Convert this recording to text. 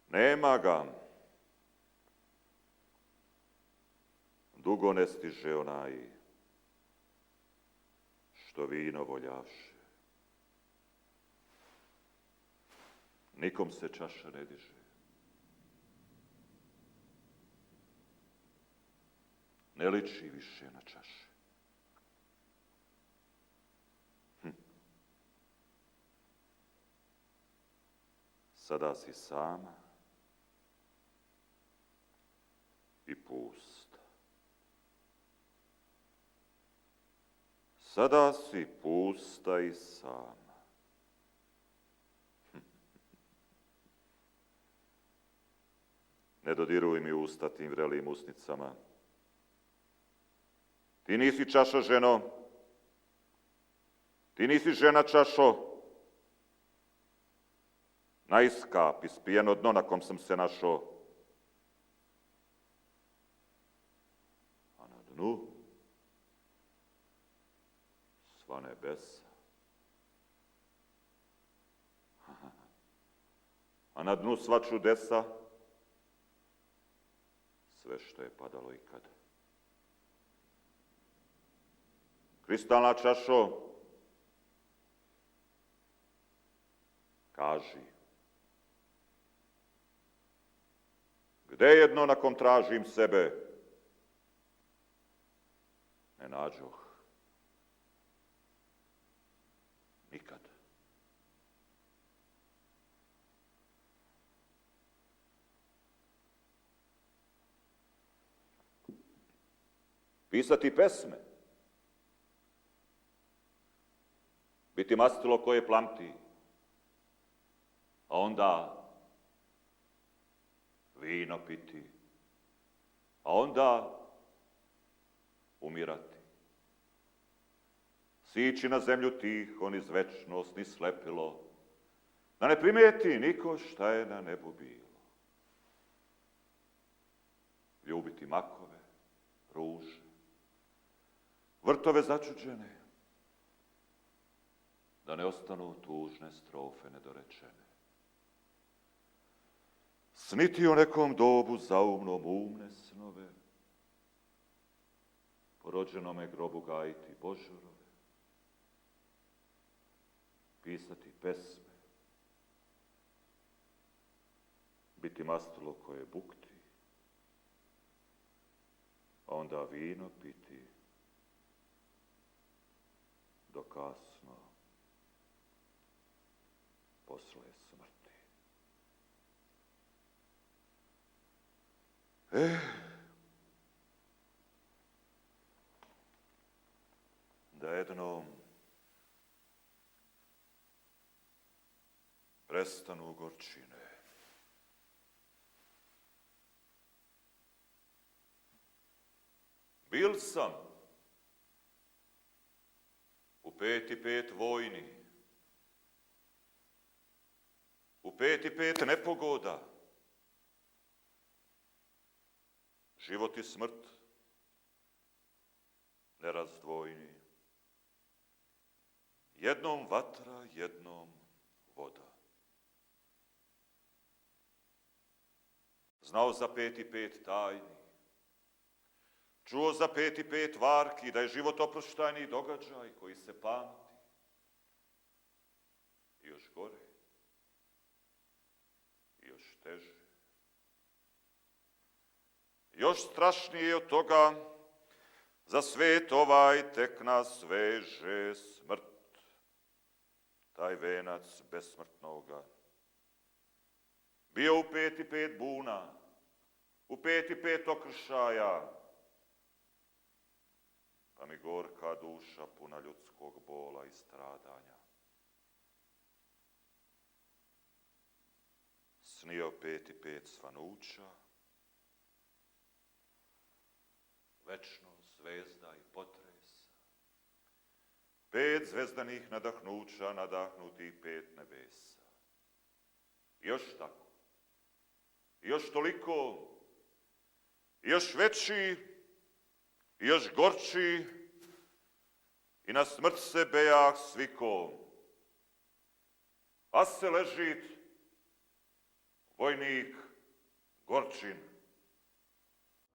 Nema ga. Dugo ne stiže onaj što vino voljavše. Nikom se čaša ne diže. Ne liči više na čaše. Sada si sama i pusta. Sada si pusta i sama. Ne dodiruj mi usta tim vrelim usnicama. Ti nisi čaša, ženo. Ti nisi žena, čašo. Na iskap, ispijeno dno na kom sam se našao. A na dnu sva nebesa. A na dnu sva čudesa, sve što je padalo ikad. Kristalna čašo, kaži, gde je dno na kom tražim sebe? Ne nađoh. Nikad. Pisati pesme. Biti mastilo koje plamti. A onda vino piti, a onda umirati. Sići na zemlju tiho, niz večnost, niz slepilo, da ne primijeti niko šta je na nebu bilo. Ljubiti makove, ruže, vrtove začuđene, da ne ostanu tužne strofe nedorečene. Sniti o nekom dobu zaumnom umne snove, po rođenome grobu gajiti božurove, pisati pesme, biti mastilo koje bukti, a onda vino piti do kasno posle smrti. Da jednom prestanu gorčine. Bil sam u 5 vojni, u 5 nepogoda, život i smrt nerazdvojni. Jednom vatra, jednom voda. Znao za 5 tajni, čuo za 5 varki, da je život oproštajni događaj koji se pamti. I još gore, i još teže. Još strašnije od toga, za svet ovaj tek nas veže smrt, taj venac besmrtnoga. Bio u 5 buna, u 5 okršaja, pa mi gorka duša puna ljudskog bola i stradanja. Snio 5 svanuća, večnost, zvezda i potresa. 5 zvezdanih nadahnuća, nadahnutih 5 nebesa. Još tako, još toliko, još veći, još gorči, i na smrt se bejah sviko. A se ležit, vojnik Gorčin.